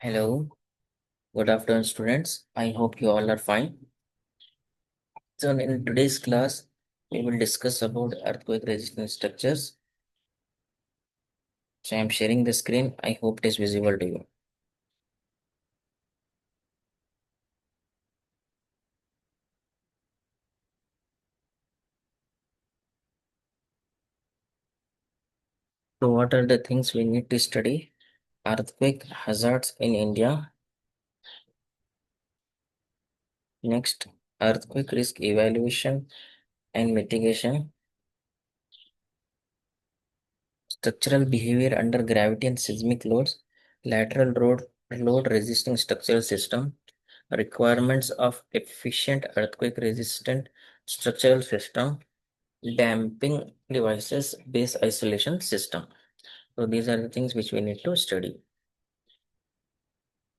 Hello, good afternoon, students. I hope you all are fine. So, in today's class, we will discuss about earthquake resistant structures. So, I am sharing the screen. I hope it is visible to you. So, what are the things we need to study? Earthquake hazards in India. Next, earthquake risk evaluation and mitigation. Structural behavior under gravity and seismic loads. Lateral load resisting structural system. Requirements of efficient earthquake resistant structural system, damping devices, base isolation system. So these are the things which we need to study.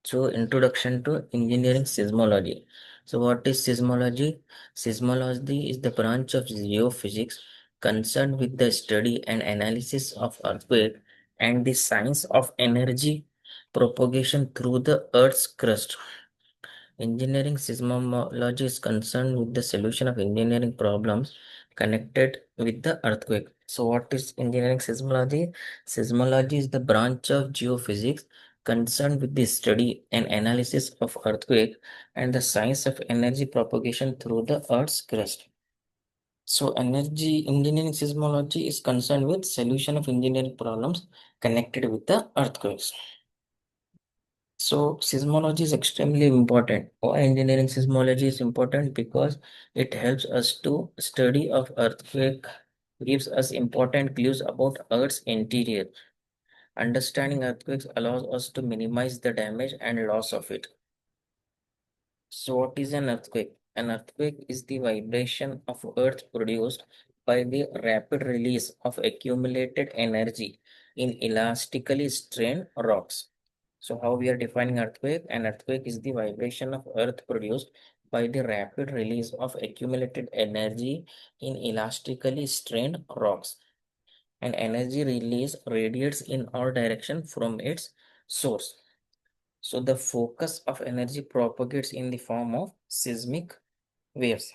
So introduction to engineering seismology. So what is seismology? Seismology is the branch of geophysics concerned with the study and analysis of earthquake and the science of energy propagation through the earth's crust. Engineering seismology is concerned with the solution of engineering problems connected with the earthquake. So, what is engineering seismology? Seismology is the branch of geophysics concerned with the study and analysis of earthquake and the science of energy propagation through the earth's crust. So, energy engineering seismology is concerned with solution of engineering problems connected with the earthquakes. So seismology is extremely important. Why engineering seismology is important? Because it helps us to study of earthquake, gives us important clues about Earth's interior. Understanding earthquakes allows us to minimize the damage and loss of it. So what is an earthquake? An earthquake is the vibration of earth produced by the rapid release of accumulated energy in elastically strained rocks. So how we are defining earthquake? An earthquake is the vibration of earth produced by the rapid release of accumulated energy in elastically strained rocks. And energy release radiates in all directions from its source. So the focus of energy propagates in the form of seismic waves.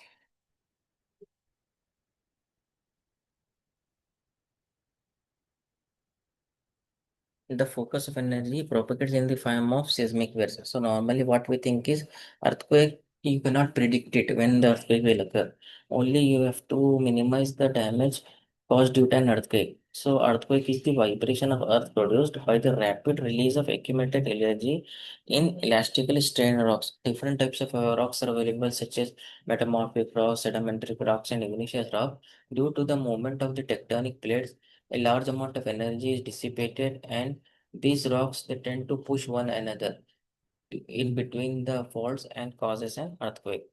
The focus of energy propagates in the form of seismic waves. So normally what we think is earthquake, you cannot predict it when the earthquake will occur. Only you have to minimize the damage caused due to an earthquake. So earthquake is the vibration of earth produced by the rapid release of accumulated energy in elastically strained rocks. Different types of rocks are available such as metamorphic rocks, sedimentary rocks and igneous rock. Due to the movement of the tectonic plates, a large amount of energy is dissipated and these rocks they tend to push one another in between the faults and causes an earthquake.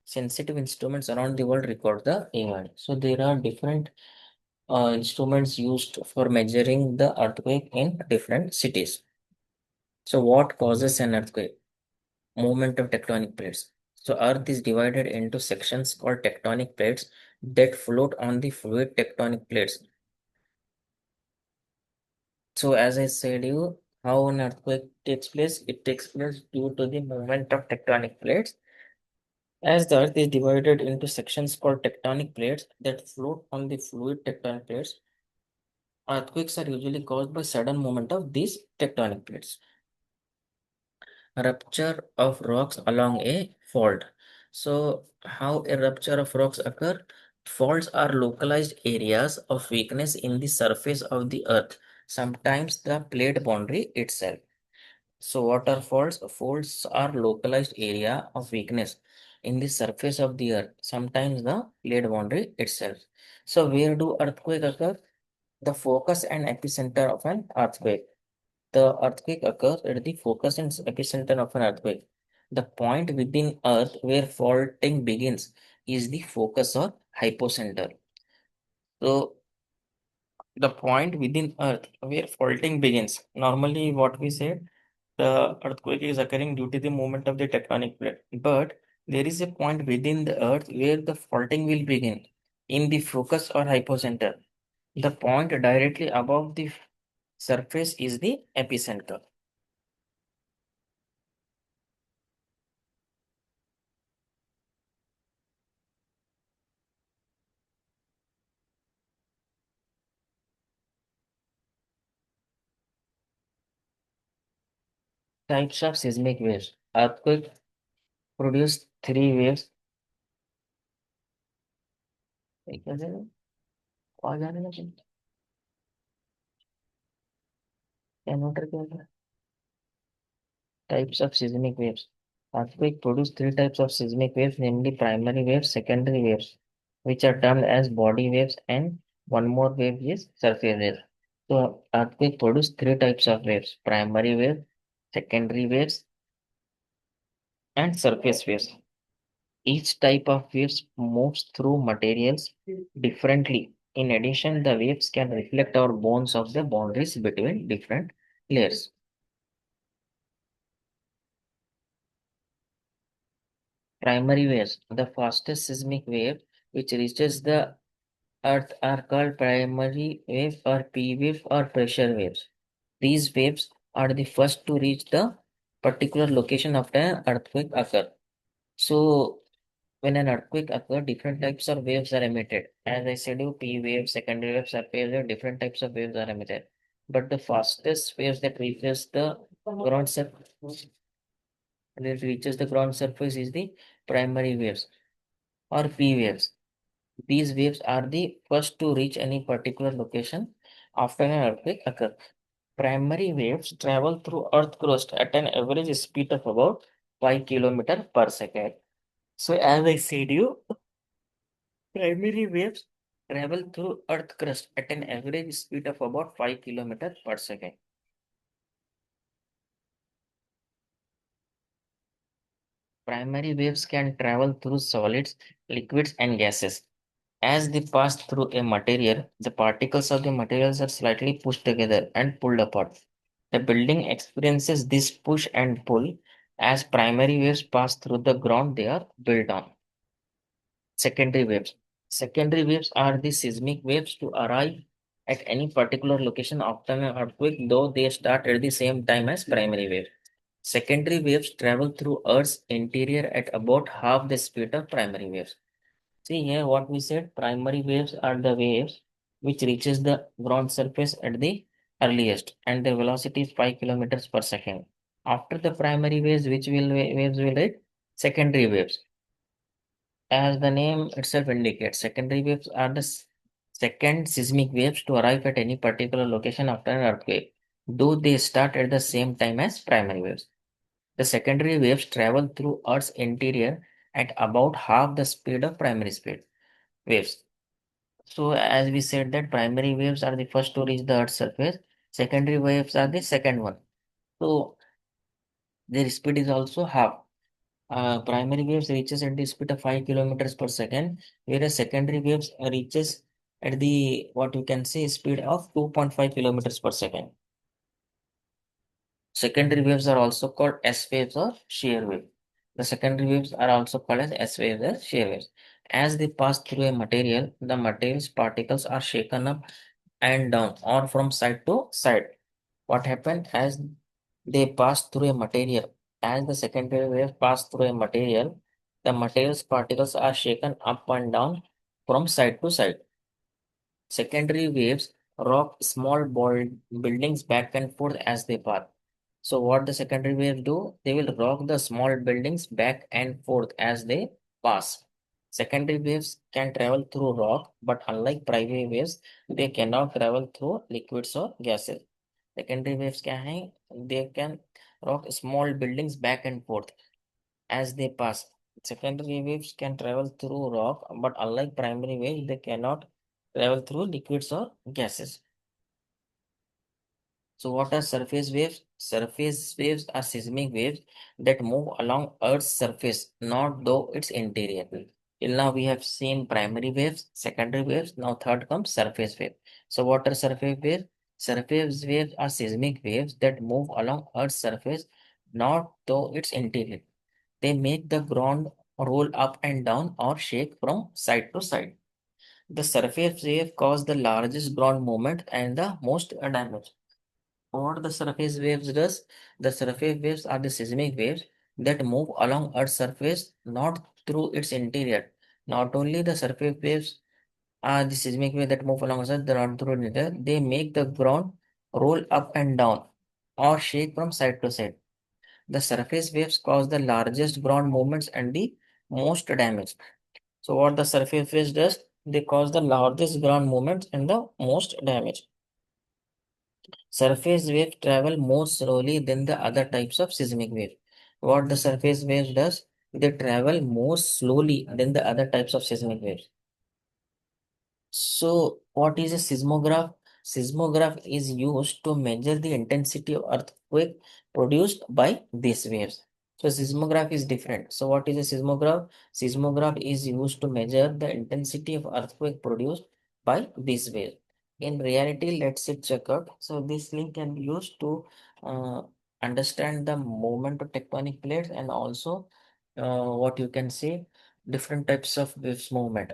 Sensitive instruments around the world record the event. So there are different instruments used for measuring the earthquake in different cities. So what causes an earthquake? Movement of tectonic plates. So Earth is divided into sections called tectonic plates that float on the fluid tectonic plates. So as I said you, how an earthquake takes place, it takes place due to the movement of tectonic plates. As the earth is divided into sections called tectonic plates that float on the fluid tectonic plates, earthquakes are usually caused by sudden movement of these tectonic plates. Rupture of rocks along a fault. So how a rupture of rocks occur? Faults are localized areas of weakness in the surface of the earth, sometimes the plate boundary itself. So what are faults? Faults are localized area of weakness in the surface of the earth, sometimes the plate boundary itself. So where do earthquake occur? The focus and epicenter of an earthquake. The earthquake occurs at the focus and epicenter of an earthquake. The point within earth where faulting begins is the focus or hypocenter. So the point within earth where faulting begins. Normally what we say, the earthquake is occurring due to the movement of the tectonic plate. But there is a point within the earth where the faulting will begin in the focus or hypocenter. The point directly above the surface is the epicenter. Types of seismic waves. Earthquake produce three waves. एक कैसे आवाज आ रही है लेकिन converter क्या होता है? Types of seismic waves. Earthquake produce three types of seismic waves, namely primary waves, secondary waves, which are termed as body waves, and one more wave is surface wave. So earthquake produce three types of waves: primary wave, secondary waves, and surface waves. Each type of waves moves through materials differently. In addition, the waves can reflect our bones of the boundaries between different layers. Primary waves, the fastest seismic wave which reaches the earth are called primary wave or P wave or pressure waves. These waves are the first to reach the particular location after an earthquake occur. So when an earthquake occurs, different types of waves are emitted. As I said, you P wave, secondary waves, surface wave, different types of waves are emitted. But the fastest waves that reaches the ground surface, that reaches the ground surface is the primary waves or P waves. These waves are the first to reach any particular location after an earthquake occurs. Primary waves travel through Earth crust at an average speed of about 5 kilometers per second. So, as I said, you primary waves travel through Earth crust at an average speed of about 5 kilometers per second. Primary waves can travel through solids, liquids, and gases. As they pass through a material, the particles of the materials are slightly pushed together and pulled apart. The building experiences this push and pull as primary waves pass through the ground they are built on. Secondary waves. Secondary waves are the seismic waves to arrive at any particular location after an earthquake, though they start at the same time as primary waves. Secondary waves travel through Earth's interior at about half the speed of primary waves. See here what we said, primary waves are the waves which reaches the ground surface at the earliest and their velocity is 5 kilometers per second. After the primary waves, which will waves will hit? Secondary waves. As the name itself indicates, secondary waves are the second seismic waves to arrive at any particular location after an earthquake, though they start at the same time as primary waves. The secondary waves travel through Earth's interior at about half the speed of primary speed waves. So as we said that primary waves are the first to reach the Earth's surface, secondary waves are the second one. So their speed is also half. Primary waves reaches at the speed of 5 kilometers per second, whereas secondary waves reaches at the what you can say speed of 2.5 kilometers per second. Secondary waves are also called S waves or shear wave. The secondary waves are also called as S waves or shear waves. As they pass through a material, the material's particles are shaken up and down or from side to side. What happened as they pass through a material, as the secondary waves pass through a material, the material's particles are shaken up and down from side to side. Secondary waves rock small buildings back and forth as they pass. So what the secondary waves do? They will rock the small buildings back and forth as they pass. Secondary waves can travel through rock, but unlike primary waves, they cannot travel through liquids or gases. Secondary waves क्या हैं? They can rock small buildings back and forth as they pass. Secondary waves can travel through rock, but unlike primary waves, they cannot travel through liquids or gases. So, what are surface waves? Surface waves are seismic waves that move along Earth's surface, not though its interior. Till now, we have seen primary waves, secondary waves. Now, third comes surface wave. So, what are surface waves? Surface waves are seismic waves that move along Earth's surface, not though its interior. They make the ground roll up and down or shake from side to side. The surface wave cause the largest ground movement and the most damage. What the surface waves does? The surface waves are the seismic waves that move along Earth's surface, not through its interior. Not only the surface waves are the seismic waves that move along Earth, they're not through it, interior, they make the ground roll up and down or shake from side to side. The surface waves cause the largest ground movements and the most damage. So what the surface waves does, they cause the largest ground movements and the most damage. Surface waves travel more slowly than the other types of seismic waves. What the surface waves does, they travel more slowly than the other types of seismic waves. So, what is a seismograph? Seismograph is used to measure the intensity of earthquake produced by these waves. So, seismograph is different. So, what is a seismograph? Seismograph is used to measure the intensity of earthquake produced by these waves. In reality, let's check out. So, this link can be used to uh, understand the movement of tectonic plates and also what you can say different types of waves movement.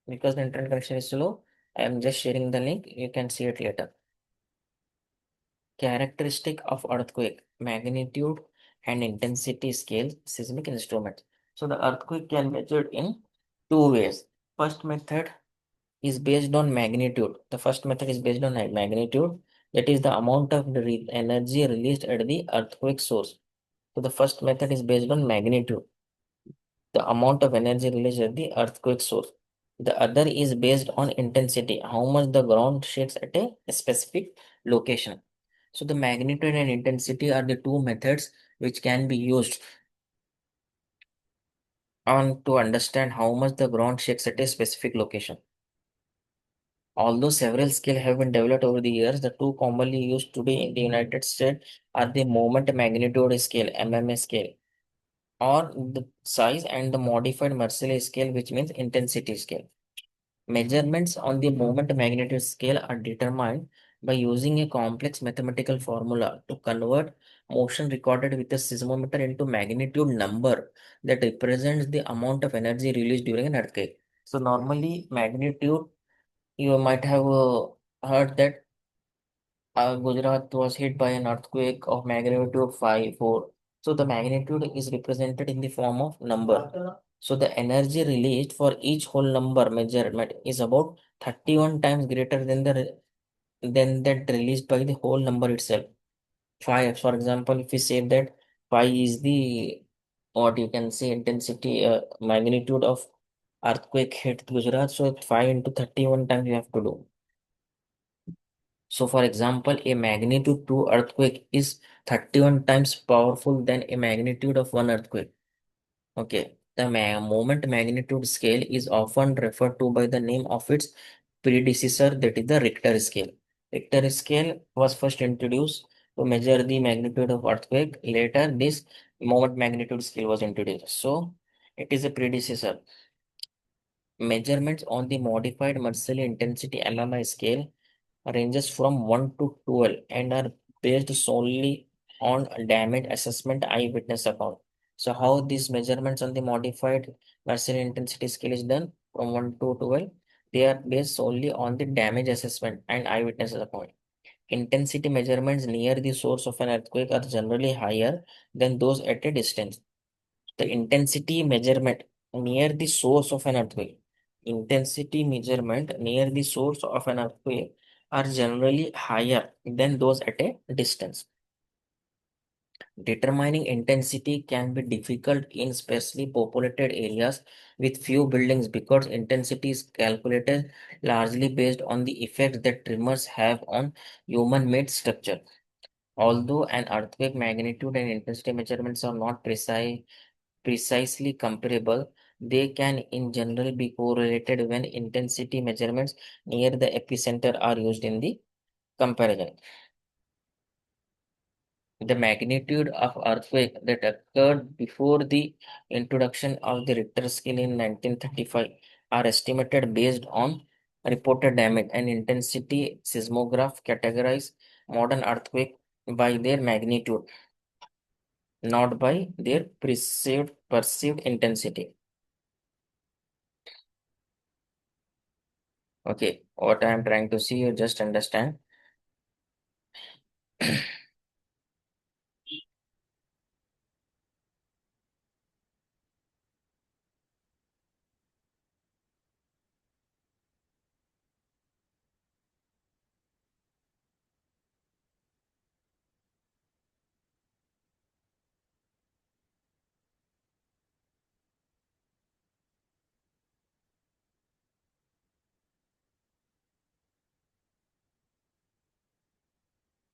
Because the internet connection is slow, I am just sharing the link. You can see it later. Characteristic of earthquake, magnitude and intensity scales, seismic instruments. So the earthquake can be measured in two ways. First method is based on magnitude. The first method is based on magnitude. That is the amount of the energy released at the earthquake source. So the first method is based on magnitude, the amount of energy released at the earthquake source. The other is based on intensity, how much the ground shakes at a specific location. So the magnitude and intensity are the two methods which can be used on to understand how much the ground shakes at a specific location. Although several scales have been developed over the years, the two commonly used today in the United States are the moment magnitude scale, MMS scale, or the size, and the modified Mercalli scale, which means intensity scale. Measurements on the moment magnitude scale are determined by using a complex mathematical formula to convert motion recorded with a seismometer into magnitude number that represents the amount of energy released during an earthquake. So normally magnitude, you might have heard that Gujarat was hit by an earthquake of magnitude 5, 4. So the magnitude is represented in the form of number. So the energy released for each whole number measurement is about 31 times greater than than that released by the whole number itself. 5, for example, if we say that 5 is the what you can say intensity magnitude of earthquake hit Gujarat, so 5 into 31 times you have to do. So, for example, a magnitude 2 earthquake is 31 times powerful than a magnitude of 1 earthquake. Okay, the moment magnitude scale is often referred to by the name of its predecessor, that is the Richter scale. Richter scale was first introduced to measure the magnitude of earthquake. Later, this moment magnitude scale was introduced. So, it is a predecessor. Measurements on the modified Mercalli intensity MMI scale ranges from 1 to 12 and are based solely on damage assessment eyewitness account. So how these measurements on the modified Mercalli intensity scale is done from 1 to 12? They are based solely on the damage assessment and eyewitness account. Intensity measurements near the source of an earthquake are generally higher than those at a distance. The intensity measurement near the source of an earthquake. Intensity measurement near the source of an earthquake are generally higher than those at a distance. Determining intensity can be difficult in sparsely populated areas with few buildings because intensity is calculated largely based on the effect that tremors have on human-made structure. Although an earthquake magnitude and intensity measurements are not precisely comparable, they can in general be correlated when intensity measurements near the epicenter are used in the comparison. The magnitude of earthquake that occurred before the introduction of the Richter scale in 1935 are estimated based on reported damage and intensity. Seismograph categorize modern earthquake by their magnitude, not by their perceived intensity. Okay, what I am trying to see, you just understand.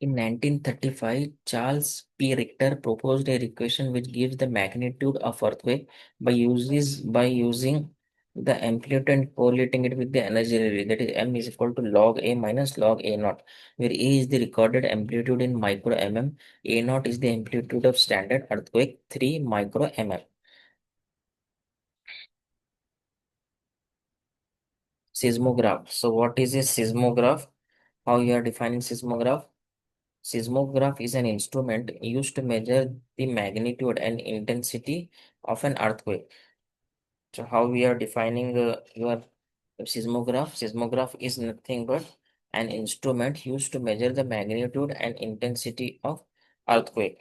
In 1935, Charles P. Richter proposed a equation which gives the magnitude of earthquake by using the amplitude and correlating it with the energy release. That is, m is equal to log a minus log a naught, where a is the recorded amplitude in micro mm, a naught is the amplitude of standard earthquake 3 micro mm. Seismograph. So, what is a seismograph? How you are defining seismograph? Seismograph is an instrument used to measure the magnitude and intensity of an earthquake. So, how we are defining your seismograph? Seismograph is nothing but an instrument used to measure the magnitude and intensity of earthquake.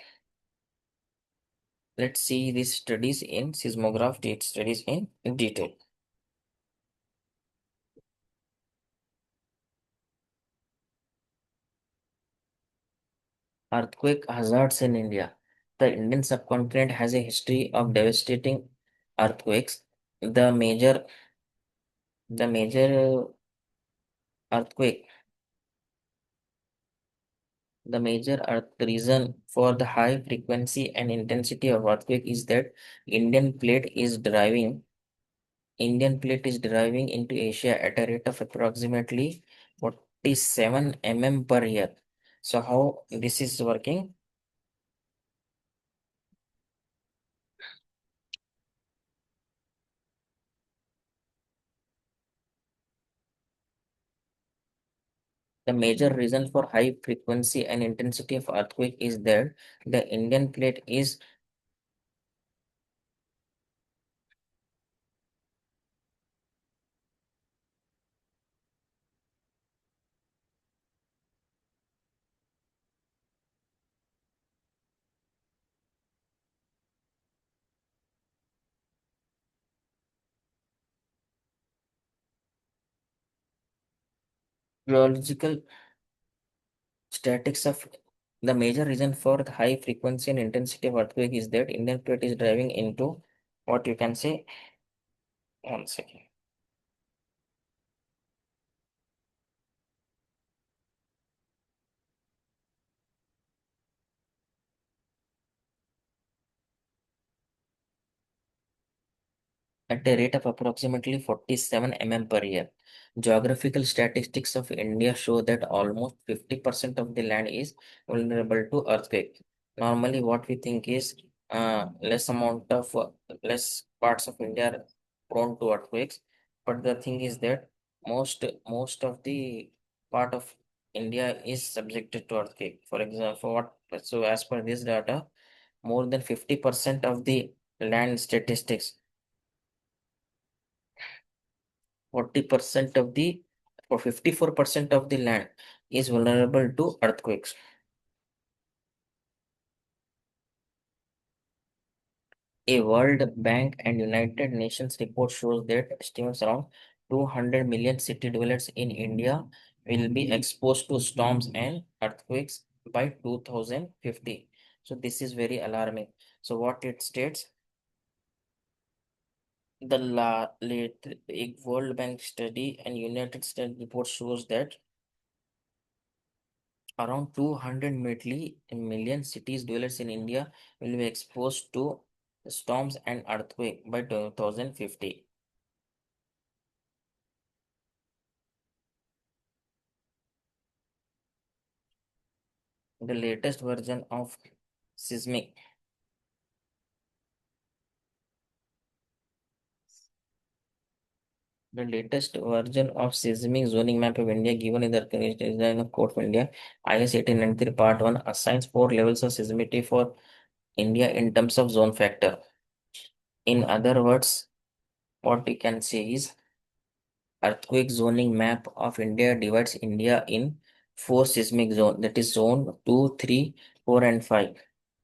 Let's see these studies in seismograph studies in detail. Earthquake hazards in India. The Indian subcontinent has a history of devastating earthquakes. The major earthquake, the major earth reason for the high frequency and intensity of earthquake is that Indian plate is driving Indian plate is driving into Asia at a rate of approximately 47 mm per year. So how this is working? The major reason for high frequency and intensity of earthquake is that the Indian plate is geological statics of the major reason for the high frequency and intensity of earthquake is that Indian plate is driving into what you can say. One second. At a rate of approximately 47 mm per year. Geographical statistics of India show that almost 50% of the land is vulnerable to earthquake. Normally, what we think is less parts of India are prone to earthquakes, but the thing is that most of the part of India is subjected to earthquake. For example, as per this data, more than 50% of the land statistics 40% of the or 54% of the land is vulnerable to earthquakes. A World Bank and United Nations report shows that estimates around 200 million city dwellers in India will be exposed to storms and earthquakes by 2050. So this is very alarming. So what it states, late a World Bank study and United States report shows that around 200 million cities dwellers in India will be exposed to storms and earthquake by 2050. The latest version of seismic, the latest version of seismic zoning map of India given in the Architecture Design of Code of India, IS 1893 Part 1 assigns 4 levels of seismicity for India in terms of zone factor. In other words, what we can say is earthquake zoning map of India divides India in four seismic zones, that is zone 2, 3, 4, and 5.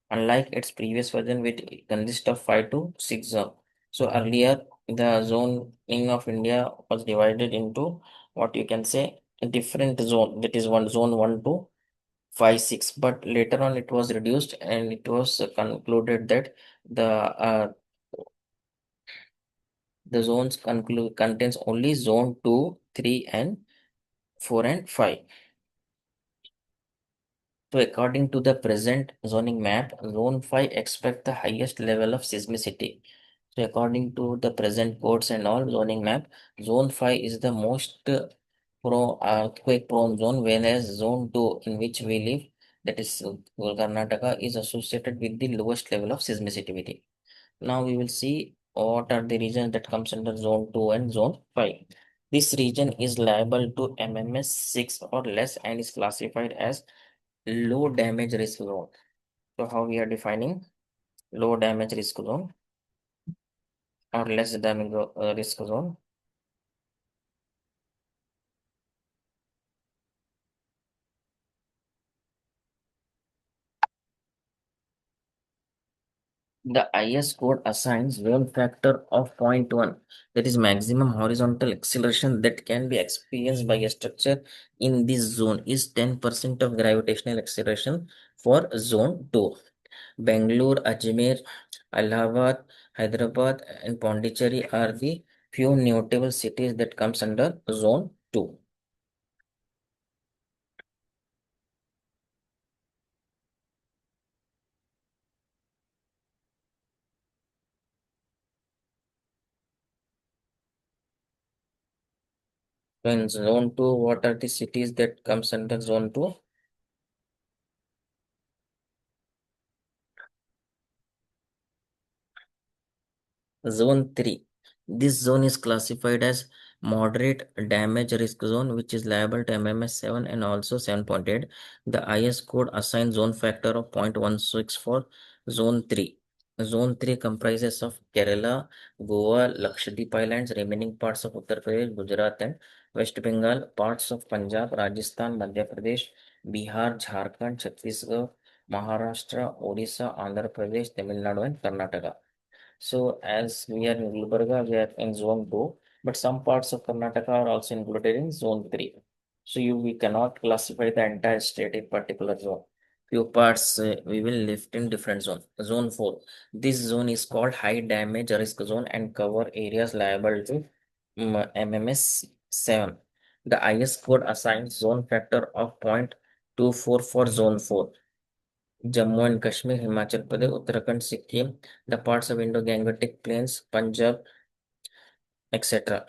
Unlike its previous version, which consists of 5 to 6 zones. So earlier, the zoning of India was divided into what you can say a different zone, that is one zone 1 to 5, 6. But later on, it was reduced and it was concluded that the zones contains only zone 2, 3, and 4 and 5. So according to the present zoning map, Zone 5 expect the highest level of seismicity. So according to the present codes and all zoning map, Zone 5 is the most pro earthquake prone zone, whereas Zone 2 in which we live, that is Karnataka, is associated with the lowest level of seismicity. Now we will see what are the regions that comes under Zone 2 and Zone 5. This region is liable to MMS 6 or less and is classified as low damage risk zone. So how we are defining low damage risk zone or less damage risk zone? The IS code assigns zone factor of zero point 0.1, that is maximum horizontal acceleration that can be experienced by a structure in this zone is 10% of gravitational acceleration for zone 2. Bangalore, Ajmer, Allahabad, Hyderabad, and Pondicherry are the few notable cities that comes under zone 2. So in zone 2, what are the cities that comes under zone 2? Zone 3. This zone is classified as moderate damage risk zone, which is liable to MMS 7 and also 7.8. The IS code assigns zone factor of 0.16 for zone 3. Zone 3 comprises of Kerala, Goa, Lakshadweep Islands, remaining parts of Uttar Pradesh, Gujarat, and West Bengal, parts of Punjab, Rajasthan, Madhya Pradesh, Bihar, Jharkhand, Chhattisgarh, Maharashtra, Odisha, Andhra Pradesh, Tamil Nadu, and Karnataka. So as we are in Gulbarga, we are in zone 2, but some parts of Karnataka are also included in zone 3. So we cannot classify the entire state in particular zone. Few parts we will lift in different zone. Zone 4. This zone is called high damage risk zone and cover areas liable to MMS 7. The IS code assigns zone factor of 0.24 for zone 4. Jammu and Kashmir, Himachal Pradesh, Uttarakhand, Sikkim, the parts of Indo-Gangetic Plains, Punjab, etc.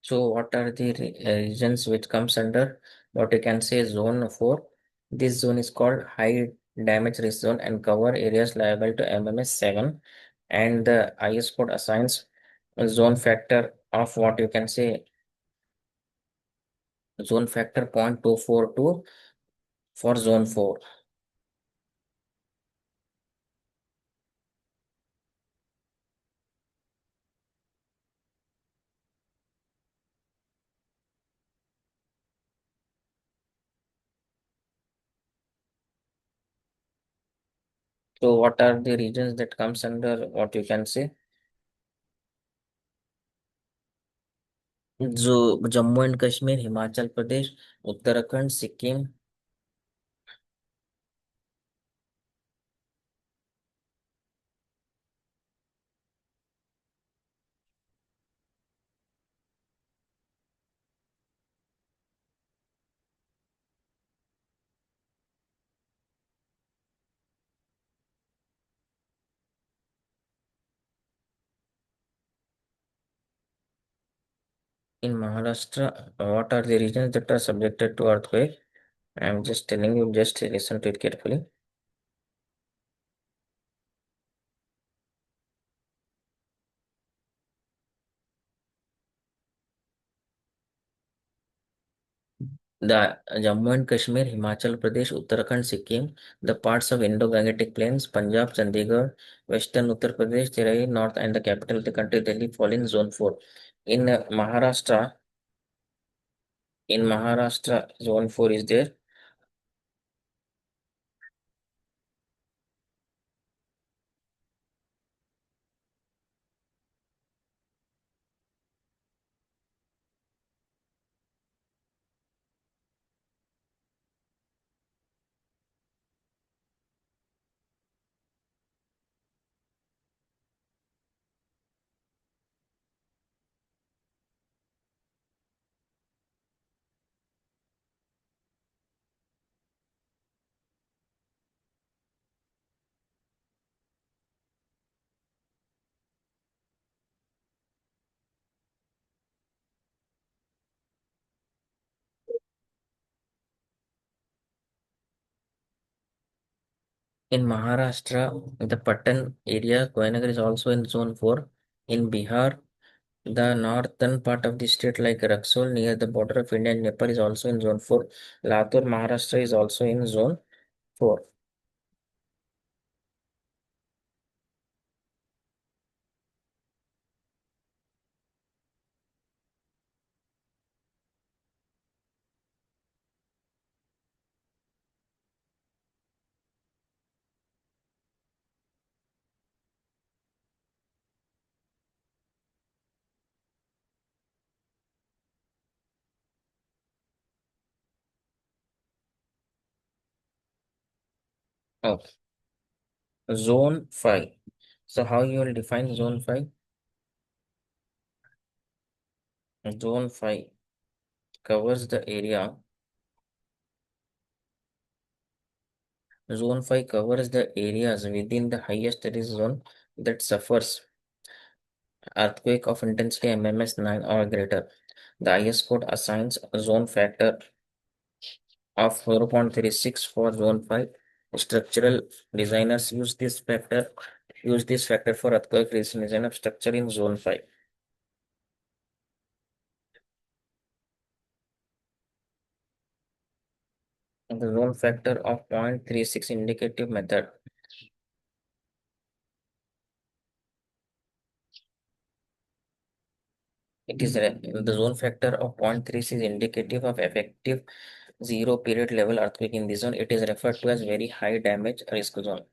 So, what are the regions which comes under what you can say zone 4? This zone is called high damage risk zone and cover areas liable to MMS 7. And the IS code assigns a zone factor of what you can say zone factor 0.242 for zone 4. So, what are the regions that comes under what you can say? जो Jammu and Kashmir, Himachal Pradesh, Uttarakhand, Sikkim. In Maharashtra, what are the regions that are subjected to earthquake? I'm just telling you, just listen to it carefully. The Jammu and Kashmir, Himachal Pradesh, Uttarakhand, Sikkim, the parts of Indo-Gangetic Plains, Punjab, Chandigarh, Western Uttar Pradesh, Terai, North, and the capital of the country, Delhi, fall in Zone 4. In Maharashtra, Zone 4 is there. In Maharashtra, the Patan area, Koyanagar is also in Zone 4. In Bihar, the northern part of the state, like Raxol, near the border of India and Nepal, is also in Zone 4. Latur, Maharashtra, is also in Zone 4. Okay. Zone 5. So, how you will define Zone 5? Zone 5 covers the area. Zone 5 covers the areas within the highest risk zone that suffers earthquake of intensity MMS 9 or greater. The IS code assigns a zone factor of 0.36 for zone 5. Structural designers use this factor for earthquake resistant design of structure in zone 5. The zone factor of 0.36 indicative method. The zone factor of 0.36 is indicative of effective zero period level earthquake in this zone. It is referred to as very high damage risk zone.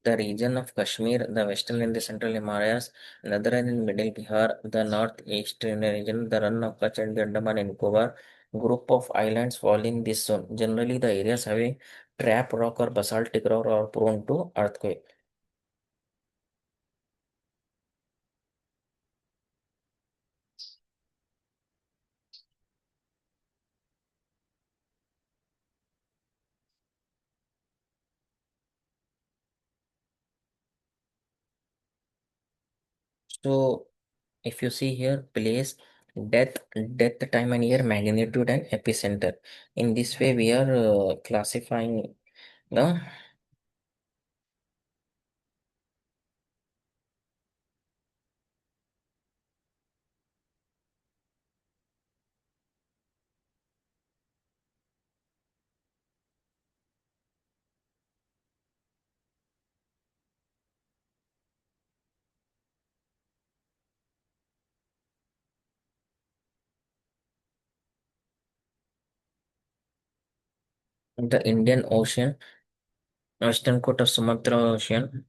The region of Kashmir, the western and the central Himalayas, northern and middle Bihar, the northeastern region, the run of Kutch and the Andaman and Nicobar group of islands fall in this zone. Generally, the areas have a trap rock or basaltic rock or prone to earthquake. So, if you see here, place, death, death time and year, magnitude and epicenter. In this way, we are classifying the Indian Ocean, western coast of Sumatra Ocean.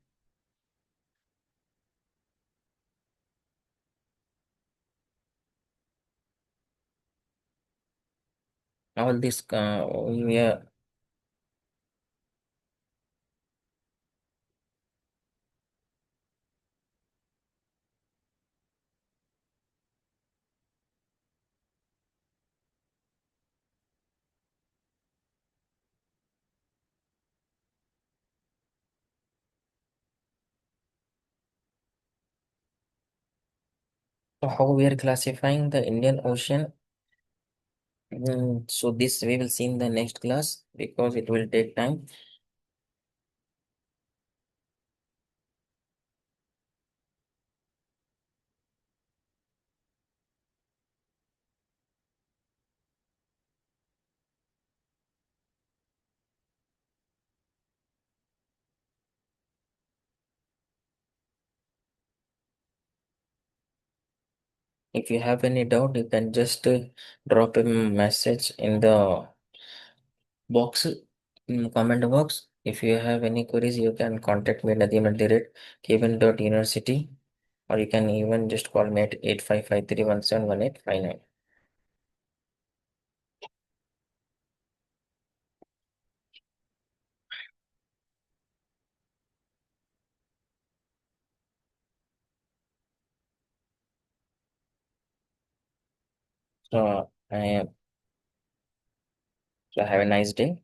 All this we are so how we are classifying the Indian Ocean. So this we will see in the next class because it will take time. If you have any doubt, you can just drop a message in the box, in comment box. If you have any queries, you can contact me at nadeem@kevin.university, or you can even just call me at 8553171859. So, I, so have a nice day.